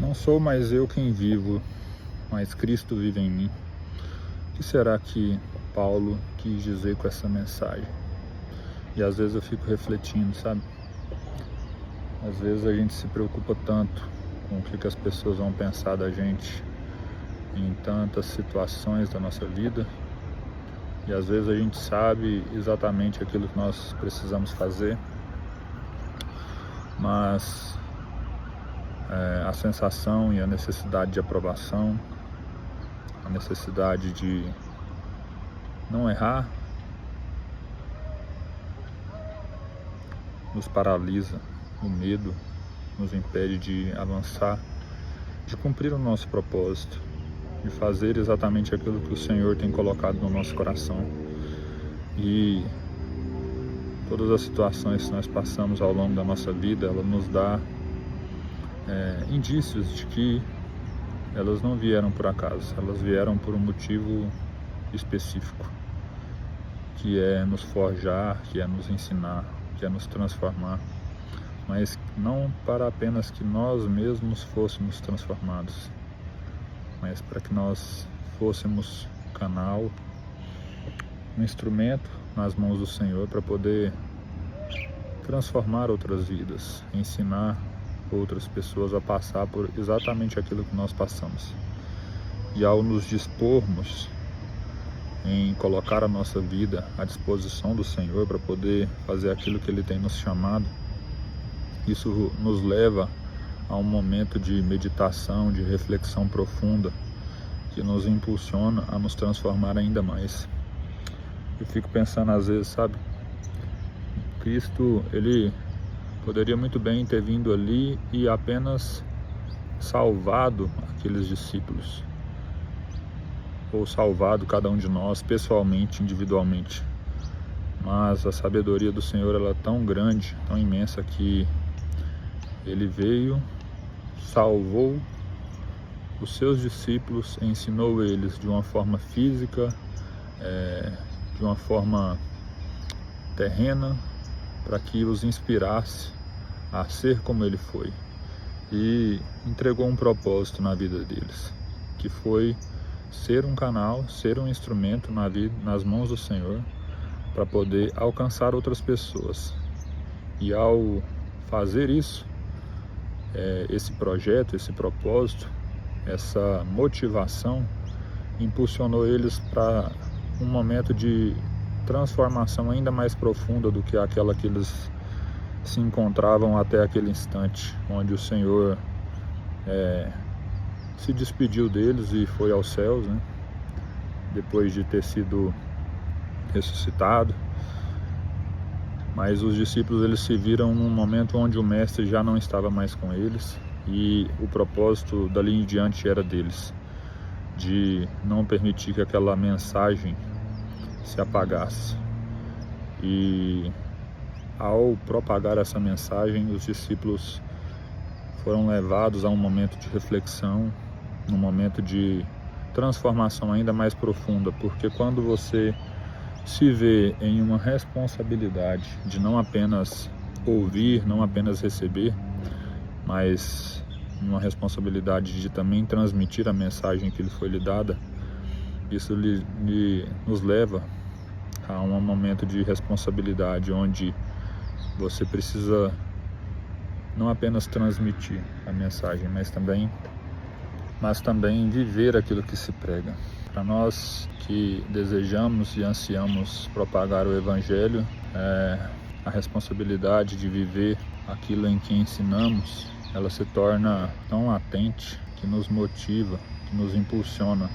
Não sou mais eu quem vivo, mas Cristo vive em mim. O que será que Paulo quis dizer com essa mensagem? E às vezes eu fico refletindo, sabe? Às vezes a gente se preocupa tanto com o que as pessoas vão pensar da gente em tantas situações da nossa vida, e às vezes a gente sabe exatamente aquilo que nós precisamos fazer, mas a sensação e a necessidade de aprovação, a necessidade de não errar, nos paralisa. O medo nos impede de avançar, de cumprir o nosso propósito, de fazer exatamente aquilo que o Senhor tem colocado no nosso coração. E todas as situações que nós passamos ao longo da nossa vida, ela nos dá indícios de que elas não vieram por acaso, elas vieram por um motivo específico, que é nos forjar, que é nos ensinar, que é nos transformar, mas não para apenas que nós mesmos fôssemos transformados, mas para que nós fôssemos canal, um instrumento nas mãos do Senhor para poder transformar outras vidas, ensinar outras pessoas a passar por exatamente aquilo que nós passamos. E ao nos dispormos em colocar a nossa vida à disposição do Senhor para poder fazer aquilo que Ele tem nos chamado, isso nos leva a um momento de meditação, de reflexão profunda, que nos impulsiona a nos transformar ainda mais. Eu fico pensando às vezes, sabe, Cristo, Ele poderia muito bem ter vindo ali e apenas salvado aqueles discípulos, ou salvado cada um de nós pessoalmente, individualmente. Mas a sabedoria do Senhor, ela é tão grande, tão imensa, que Ele veio, salvou os seus discípulos, ensinou eles de uma forma física, de uma forma terrena, para que os inspirasse a ser como Ele foi, e entregou um propósito na vida deles, que foi ser um canal, ser um instrumento nas mãos do Senhor, para poder alcançar outras pessoas. E ao fazer isso, esse projeto, esse propósito, essa motivação impulsionou eles para um momento de transformação ainda mais profunda do que aquela que eles se encontravam até aquele instante, onde o Senhor se despediu deles e foi aos céus, né? Depois de ter sido ressuscitado. Mas os discípulos, eles se viram num momento onde o mestre já não estava mais com eles, e o propósito dali em diante era deles, de não permitir que aquela mensagem se apagasse. E ao propagar essa mensagem, os discípulos foram levados a um momento de reflexão, um momento de transformação ainda mais profunda, porque quando você se vê em uma responsabilidade de não apenas ouvir, não apenas receber, mas uma responsabilidade de também transmitir a mensagem que lhe foi lhe dada, isso nos leva a um momento de responsabilidade, onde você precisa não apenas transmitir a mensagem, mas também viver aquilo que se prega. Para nós que desejamos e ansiamos propagar o Evangelho, a responsabilidade de viver aquilo em que ensinamos, ela se torna tão latente, que nos motiva, que nos impulsiona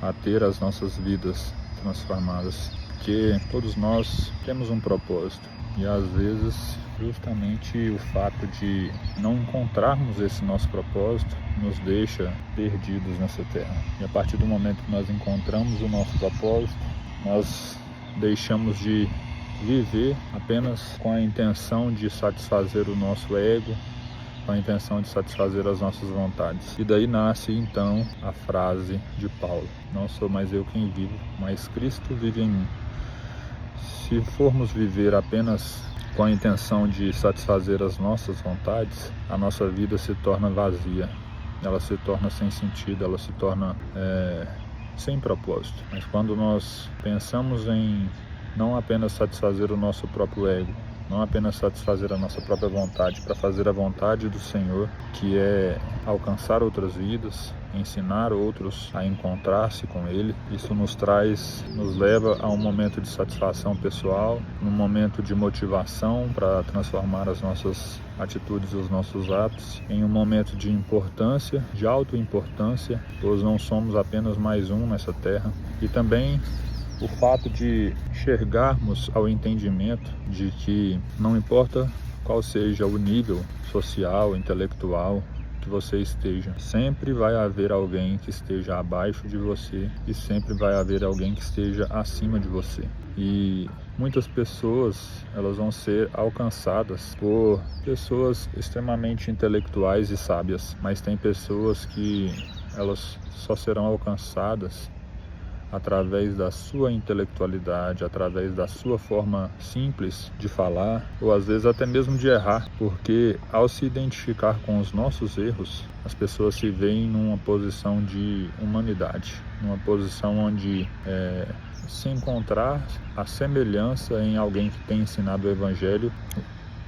a ter as nossas vidas transformadas. Porque todos nós temos um propósito, e às vezes justamente o fato de não encontrarmos esse nosso propósito nos deixa perdidos nessa terra. E a partir do momento que nós encontramos o nosso propósito, nós deixamos de viver apenas com a intenção de satisfazer o nosso ego, com a intenção de satisfazer as nossas vontades. E daí nasce então a frase de Paulo: não sou mais eu quem vivo, mas Cristo vive em mim. Se formos viver apenas com a intenção de satisfazer as nossas vontades, a nossa vida se torna vazia. ela se torna sem sentido, ela se torna sem propósito. Mas quando nós pensamos em não apenas satisfazer o nosso próprio ego, não apenas satisfazer a nossa própria vontade, para fazer a vontade do Senhor, que é alcançar outras vidas, ensinar outros a encontrar-se com Ele, isso nos leva a um momento de satisfação pessoal, um momento de motivação para transformar as nossas atitudes e os nossos atos em um momento de importância, de autoimportância, pois não somos apenas mais um nessa terra. E também o fato de chegarmos ao entendimento de que não importa qual seja o nível social, intelectual que você esteja, sempre vai haver alguém que esteja abaixo de você e sempre vai haver alguém que esteja acima de você. E muitas pessoas, elas vão ser alcançadas por pessoas extremamente intelectuais e sábias, mas tem pessoas que elas só serão alcançadas através da sua intelectualidade, através da sua forma simples de falar, ou às vezes até mesmo de errar, porque ao se identificar com os nossos erros, as pessoas se veem numa posição de humanidade, numa posição onde se encontrar a semelhança em alguém que tem ensinado o Evangelho,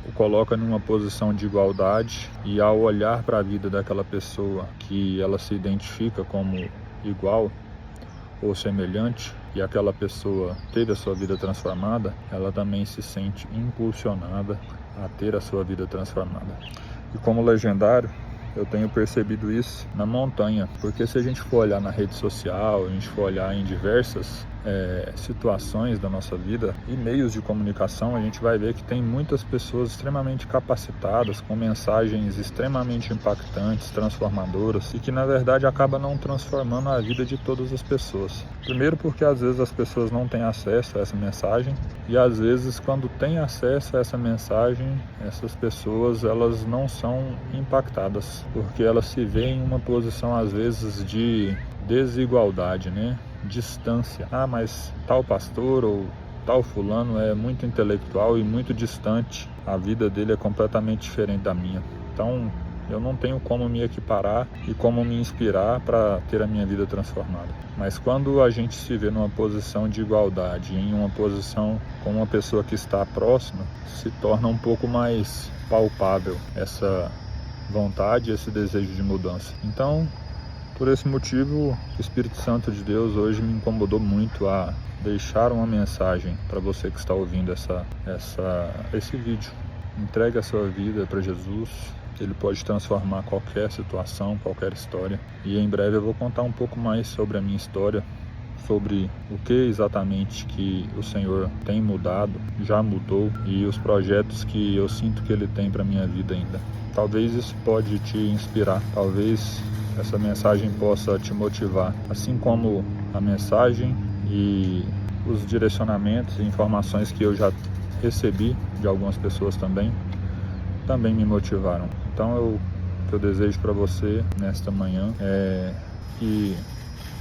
o coloca numa posição de igualdade, e ao olhar para a vida daquela pessoa que ela se identifica como igual ou semelhante, e aquela pessoa teve a sua vida transformada, ela também se sente impulsionada a ter a sua vida transformada. E como legendário, eu tenho percebido isso na montanha, porque se a gente for olhar na rede social, a gente for olhar em diversas situações da nossa vida e meios de comunicação, a gente vai ver que tem muitas pessoas extremamente capacitadas, com mensagens extremamente impactantes, transformadoras, e que na verdade acaba não transformando a vida de todas as pessoas. Primeiro porque às vezes as pessoas não têm acesso a essa mensagem, e às vezes quando têm acesso a essa mensagem, essas pessoas elas não são impactadas, porque elas se veem em uma posição às vezes de desigualdade, né? Distância. Mas tal pastor ou tal fulano é muito intelectual e muito distante, a vida dele é completamente diferente da minha, então eu não tenho como me equiparar e como me inspirar para ter a minha vida transformada. Mas quando a gente se vê numa posição de igualdade, em uma posição com uma pessoa que está próxima, se torna um pouco mais palpável essa vontade, esse desejo de mudança. Então, por esse motivo, o Espírito Santo de Deus hoje me incomodou muito a deixar uma mensagem para você que está ouvindo esse vídeo. Entregue a sua vida para Jesus, Ele pode transformar qualquer situação, qualquer história. E em breve eu vou contar um pouco mais sobre a minha história, sobre o que exatamente que o Senhor tem mudado, já mudou, e os projetos que eu sinto que Ele tem para minha vida ainda. Talvez isso pode te inspirar, talvez essa mensagem possa te motivar, assim como a mensagem e os direcionamentos e informações que eu já recebi de algumas pessoas também me motivaram. Então o que eu desejo para você nesta manhã é que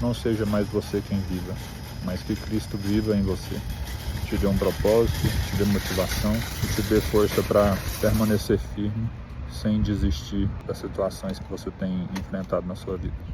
não seja mais você quem viva, mas que Cristo viva em você, te dê um propósito, te dê motivação e te dê força para permanecer firme sem desistir das situações que você tem enfrentado na sua vida.